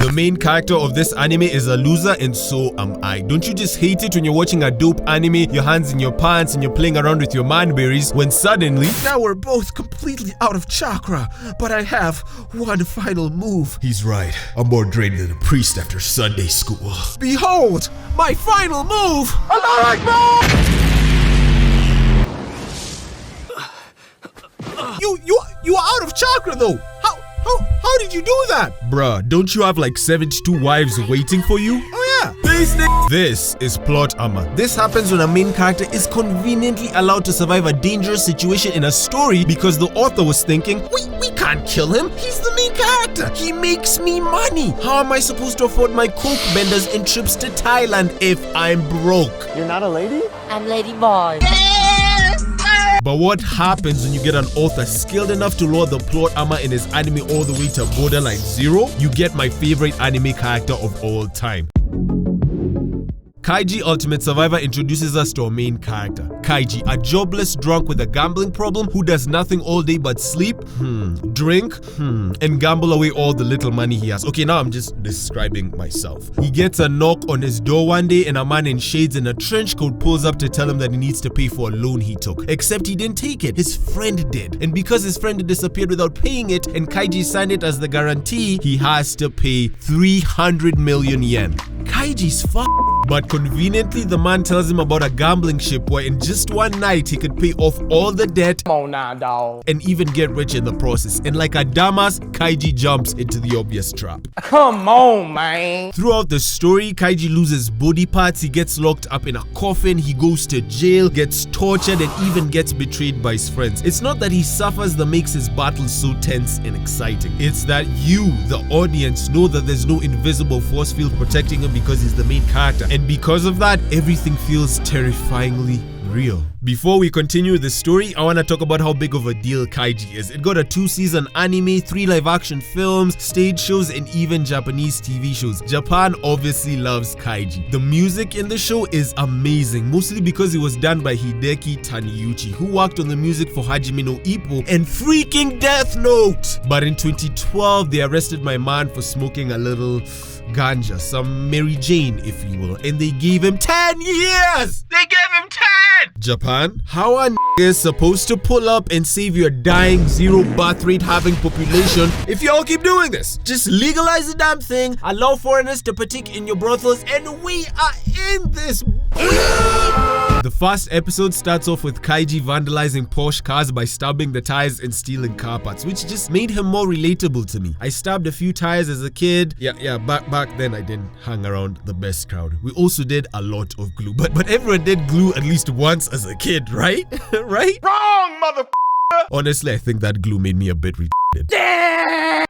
The main character of this anime is a loser, and so am I. Don't you just hate it when you're watching a dope anime, your hands in your pants, and you're playing around with your manberries, when suddenly, now we're both completely out of chakra, but I have one final move. He's right. I'm more drained than a priest after Sunday school. Behold, my final move! You are out of chakra though. How did you do that? Bruh, don't you have like 72 wives waiting for you? Oh yeah. This is plot armor. This happens when a main character is conveniently allowed to survive a dangerous situation in a story because the author was thinking, we can't kill him. He's the main character. He makes me money. How am I supposed to afford my coke benders and trips to Thailand if I'm broke? You're not a lady? I'm Lady Boy. But what happens when you get an author skilled enough to lower the plot armor in his anime all the way to borderline 0? You get my favorite anime character of all time. Kaiji Ultimate Survivor introduces us to our main character, Kaiji, a jobless drunk with a gambling problem who does nothing all day but sleep, drink, and gamble away all the little money he has. Okay, now I'm just describing myself. He gets a knock on his door one day and a man in shades in a trench coat pulls up to tell him that he needs to pay for a loan he took. Except he didn't take it, his friend did. And because his friend had disappeared without paying it and Kaiji signed it as the guarantee, he has to pay 300 million yen. Kaiji's fucked. But conveniently, the man tells him about a gambling ship where in just one night he could pay off all the debt Come on now, dog. and even get rich in the process. And like a dumbass, Kaiji jumps into the obvious trap. Come on, man. Throughout the story, Kaiji loses body parts, he gets locked up in a coffin, he goes to jail, gets tortured, and even gets betrayed by his friends. It's not that he suffers that makes his battles so tense and exciting. It's that you, the audience, know that there's no invisible force field protecting him because he's the main character. And because of that, everything feels terrifyingly real. Before we continue the story, I want to talk about how big of a deal Kaiji is. It got a 2-season anime, 3 live-action films, stage shows, and even Japanese TV shows. Japan obviously loves Kaiji. The music in the show is amazing, mostly because it was done by Hideki Taniyuchi, who worked on the music for Hajime no Ippo and freaking Death Note! But in 2012, they arrested my man for smoking a little ganja, some Mary Jane if you will, and they gave him 10 years! They gave him 10! Japan, how are niggas supposed to pull up and save your dying 0 birth rate having population if y'all keep doing this? Just legalize the damn thing, allow foreigners to partake in your brothels, and we are in this. The first episode starts off with Kaiji vandalizing Porsche cars by stabbing the tires and stealing car parts, which just made him more relatable to me. I stabbed a few tires as a kid. Yeah, back then I didn't hang around the best crowd. We also did a lot of glue, but everyone did glue at least once as a kid, right? Right? Wrong, mother. Honestly, I think that glue made me a bit retarded.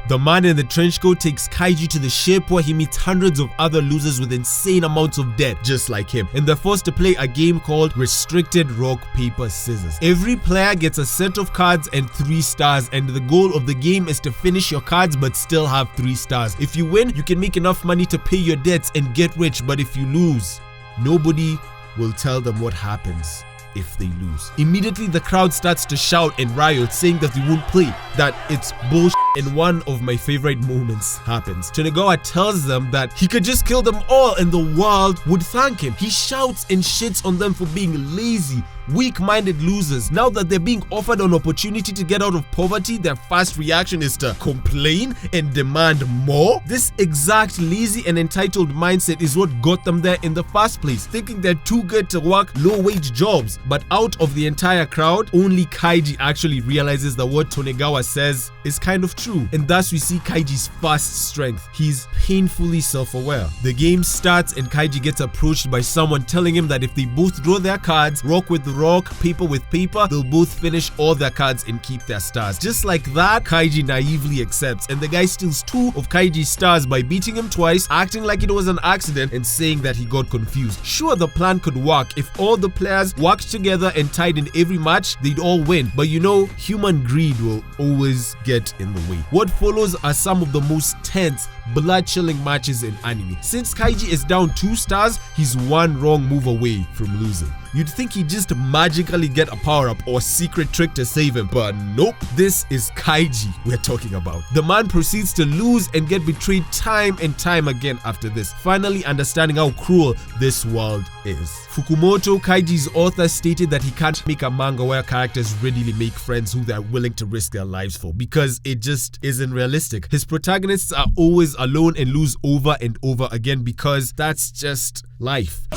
The man in the trench coat takes Kaiji to the ship where he meets hundreds of other losers with insane amounts of debt just like him, and they're forced to play a game called Restricted Rock, Paper, Scissors. Every player gets a set of cards and 3 stars, and the goal of the game is to finish your cards but still have 3 stars. If you win, you can make enough money to pay your debts and get rich, but if you lose, nobody will tell them what happens if they lose. Immediately the crowd starts to shout and riot, saying that they won't play, that it's bullshit, and one of my favorite moments happens. Tonegawa tells them that he could just kill them all and the world would thank him. He shouts and shits on them for being lazy, weak-minded losers. Now that they're being offered an opportunity to get out of poverty, their first reaction is to complain and demand more. This exact lazy and entitled mindset is what got them there in the first place, thinking they're too good to work low-wage jobs. But out of the entire crowd, only Kaiji actually realizes that what Tonegawa says is kind of true, and thus we see Kaiji's first strength. He's painfully self-aware. The game starts and Kaiji gets approached by someone telling him that if they both draw their cards, rock with the rock, paper with paper, they'll both finish all their cards and keep their stars. Just like that, Kaiji naively accepts, and the guy steals 2 of Kaiji's stars by beating him twice, acting like it was an accident, and saying that he got confused. Sure, the plan could work. If all the players worked together and tied in every match, they'd all win. But you know, human greed will always get in the way. What follows are some of the most tense, blood-chilling matches in anime. Since Kaiji is down 2 stars, he's 1 wrong move away from losing. You'd think he'd just magically get a power-up or secret trick to save him, but nope. This is Kaiji we're talking about. The man proceeds to lose and get betrayed time and time again after this, finally understanding how cruel this world is. Fukumoto, Kaiji's author, stated that he can't make a manga where characters readily make friends who they're willing to risk their lives for, because it just isn't realistic. His protagonists are always alone and lose over and over again because that's just life.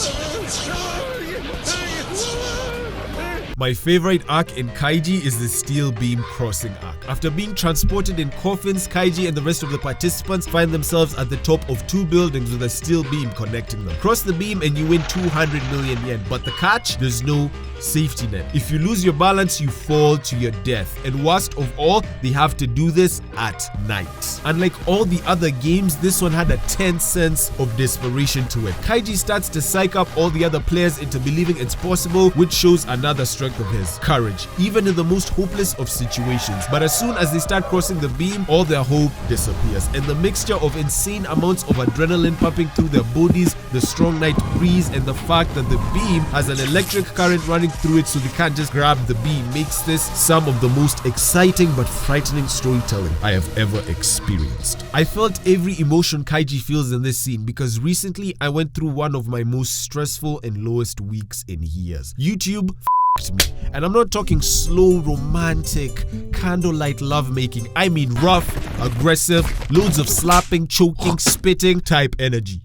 My favorite arc in Kaiji is the steel beam crossing arc. After being transported in coffins, Kaiji and the rest of the participants find themselves at the top of 2 buildings with a steel beam connecting them. Cross the beam and you win 200 million yen, but the catch? There's no safety net. If you lose your balance, you fall to your death. And worst of all, they have to do this at night. Unlike all the other games, this one had a tense sense of desperation to it. Kaiji starts to psych up all the other players into believing it's possible, which shows another strength of his: courage, even in the most hopeless of situations. But as soon as they start crossing the beam, all their hope disappears, and the mixture of insane amounts of adrenaline pumping through their bodies, the strong night breeze, and the fact that the beam has an electric current running through it so they can't just grab the beam makes this some of the most exciting but frightening storytelling I have ever experienced. I felt every emotion Kaiji feels in this scene because recently I went through one of my most stressful and lowest weeks in years. YouTube me. And I'm not talking slow, romantic, candlelight lovemaking. I mean rough, aggressive, loads of slapping, choking, spitting type energy.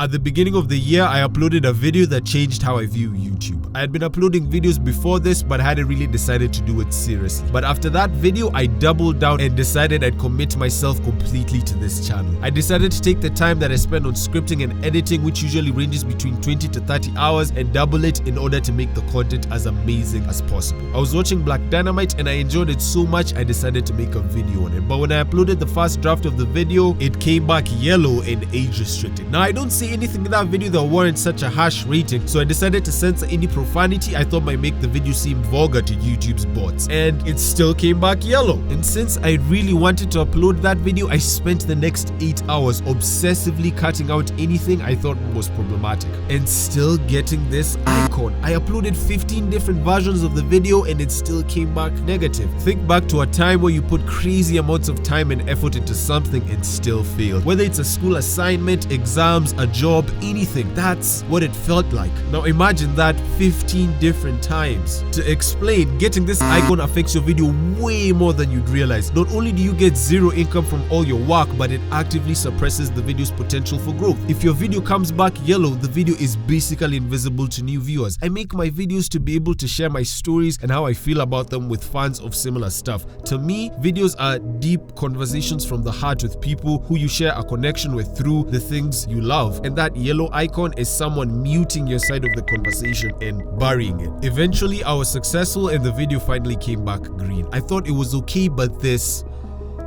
At the beginning of the year, I uploaded a video that changed how I view YouTube. I had been uploading videos before this, but hadn't really decided to do it seriously. But after that video, I doubled down and decided I'd commit myself completely to this channel. I decided to take the time that I spend on scripting and editing, which usually ranges between 20 to 30 hours, and double it in order to make the content as amazing as possible. I was watching Black Dynamite and I enjoyed it so much I decided to make a video on it. But when I uploaded the first draft of the video, it came back yellow and age restricted. Now I don't say anything in that video that warrants such a harsh rating, so I decided to censor any profanity I thought might make the video seem vulgar to YouTube's bots, and it still came back yellow. And since I really wanted to upload that video, I spent the next 8 hours obsessively cutting out anything I thought was problematic, and still getting this icon. I uploaded 15 different versions of the video and it still came back negative. Think back to a time where you put crazy amounts of time and effort into something and still failed. Whether it's a school assignment, exams, a job, anything, that's what it felt like. Now imagine that 15 different times. To explain, getting this icon affects your video way more than you'd realize. Not only do you get zero income from all your work, but it actively suppresses the video's potential for growth. If your video comes back yellow, the video is basically invisible to new viewers. I make my videos to be able to share my stories and how I feel about them with fans of similar stuff. To me, videos are deep conversations from the heart with people who you share a connection with through the things you love, and that yellow icon is someone muting your side of the conversation and burying it. Eventually, I was successful and the video finally came back green. I thought it was okay, but this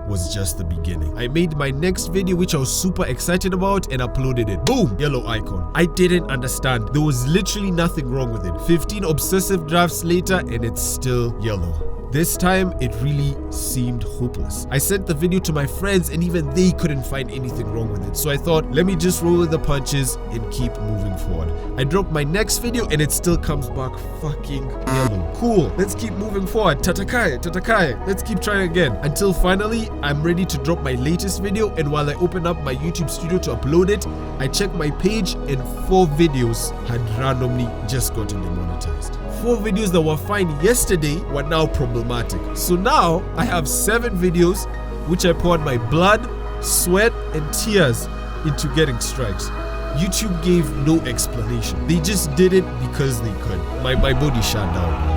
was just the beginning. I made my next video, which I was super excited about, and uploaded it. Boom! Yellow icon. I didn't understand. There was literally nothing wrong with it. 15 obsessive drafts later and it's still yellow. This time, it really seemed hopeless. I sent the video to my friends and even they couldn't find anything wrong with it. So I thought, let me just roll with the punches and keep moving forward. I dropped my next video and it still comes back fucking yellow. Cool, let's keep moving forward. Tatakae, let's keep trying again. Until finally, I'm ready to drop my latest video, and while I open up my YouTube studio to upload it, I checked my page and 4 videos had randomly just gotten demonetized. 4 videos that were fine yesterday were now problematic. So now I have 7 videos which I poured my blood, sweat, and tears into getting strikes. YouTube gave no explanation. They just did it because they could. My body shut down.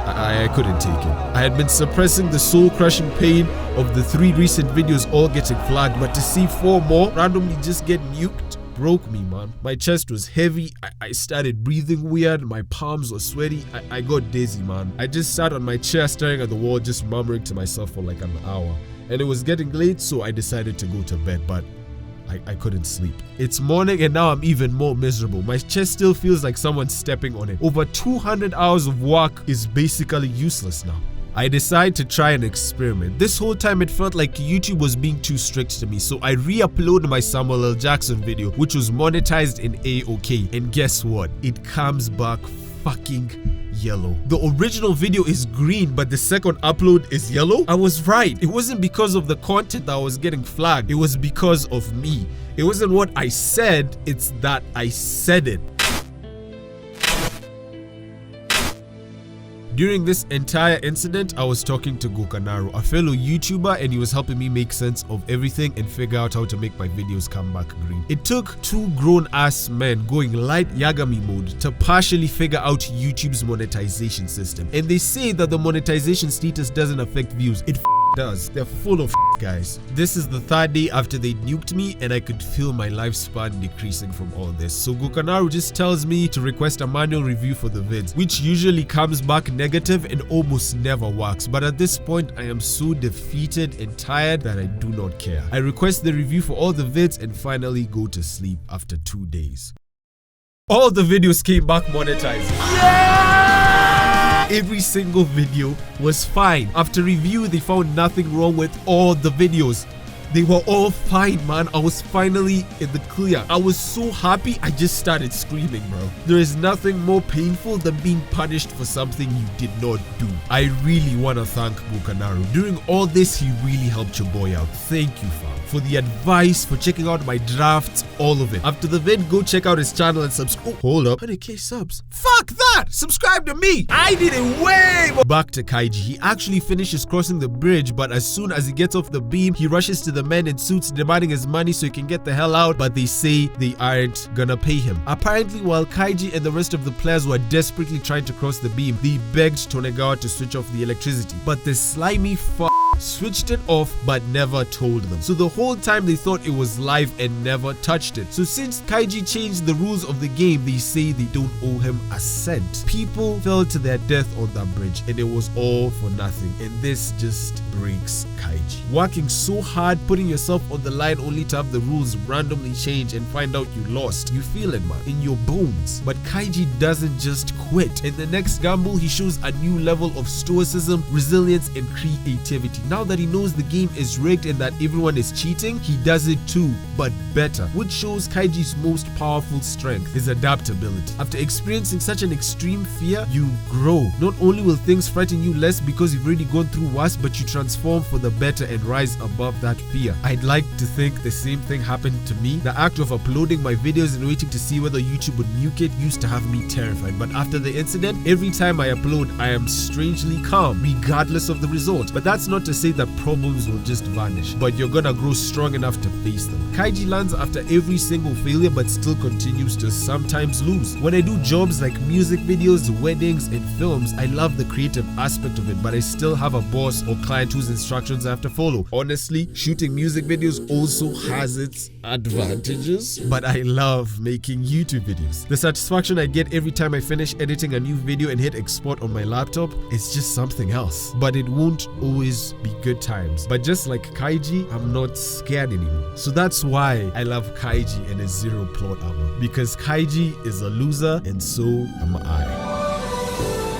I couldn't take it. I had been suppressing the soul-crushing pain of the 3 recent videos all getting flagged, but to see 4 more randomly just get nuked broke me, man. My chest was heavy. I started breathing weird. My palms were sweaty. I got dizzy, man. I just sat on my chair staring at the wall, just murmuring to myself for like an hour. And it was getting late, so I decided to go to bed, but I couldn't sleep. It's morning and now I'm even more miserable. My chest still feels like someone's stepping on it. Over 200 hours of work is basically useless now. I decided to try an experiment. This whole time it felt like YouTube was being too strict to me, so I re-uploaded my Samuel L. Jackson video, which was monetized in A-OK, and guess what? It comes back fucking yellow. The original video is green, but the second upload is yellow. I was right. It wasn't because of the content that was getting flagged. It was because of me. It wasn't what I said, it's that I said it. During this entire incident, I was talking to Gokanaru, a fellow YouTuber, and he was helping me make sense of everything and figure out how to make my videos come back green. It took two grown-ass men going light Yagami mode to partially figure out YouTube's monetization system. And they say that the monetization status doesn't affect views. It does. They're full of guys. This is the third day after they nuked me, and I could feel my lifespan decreasing from all this. So Gokanaru just tells me to request a manual review for the vids, which usually comes back negative and almost never works. But at this point, I am so defeated and tired that I do not care. I request the review for all the vids and finally go to sleep after 2 days. All the videos came back monetized. Yeah! Every single video was fine. After review, they found nothing wrong with all the videos. They were all fine, man. I was finally in the clear. I was so happy, I just started screaming, bro. There is nothing more painful than being punished for something you did not do. I really want to thank Gokanaru. During all this, he really helped your boy out. Thank you, fam. For the advice, for checking out my drafts, all of it. After the vid, go check out his channel and subscribe. Oh, hold up. 100k subs. Fuck that! Subscribe to me! I did it way more. Back to Kaiji. He actually finishes crossing the bridge, but as soon as he gets off the beam, he rushes to the men in suits demanding his money so he can get the hell out, but they say they aren't gonna pay him. Apparently, while Kaiji and the rest of the players were desperately trying to cross the beam, they begged Tonegawa to switch off the electricity, but the slimy switched it off but never told them. So the whole time they thought it was live and never touched it. So since Kaiji changed the rules of the game, they say they don't owe him a cent. People fell to their death on that bridge and it was all for nothing, and this just breaks Kaiji. Working so hard, putting yourself on the line only to have the rules randomly change and find out you lost. You feel it, man, in your bones. But Kaiji doesn't just quit. In the next gamble, he shows a new level of stoicism, resilience, and creativity. Now that he knows the game is rigged and that everyone is cheating, he does it too, but better, which shows Kaiji's most powerful strength, his adaptability. After experiencing such an extreme fear, you grow. Not only will things frighten you less because you've already gone through worse, but you transform for the better and rise above that fear. I'd like to think the same thing happened to me. The act of uploading my videos and waiting to see whether YouTube would nuke it used to have me terrified, but after the incident, every time I upload, I am strangely calm, regardless of the result. But that's not to say that problems will just vanish, but you're gonna grow strong enough to face them. Kaiji learns after every single failure but still continues to sometimes lose. When I do jobs like music videos, weddings, and films, I love the creative aspect of it, but I still have a boss or client whose instructions I have to follow. Honestly, shooting music videos also has its advantages, but I love making YouTube videos. The satisfaction I get every time I finish editing a new video and hit export on my laptop is just something else. But it won't always be good times. But just like Kaiji, I'm not scared anymore. So that's why I love Kaiji and his zero plot armor, because Kaiji is a loser and so am I.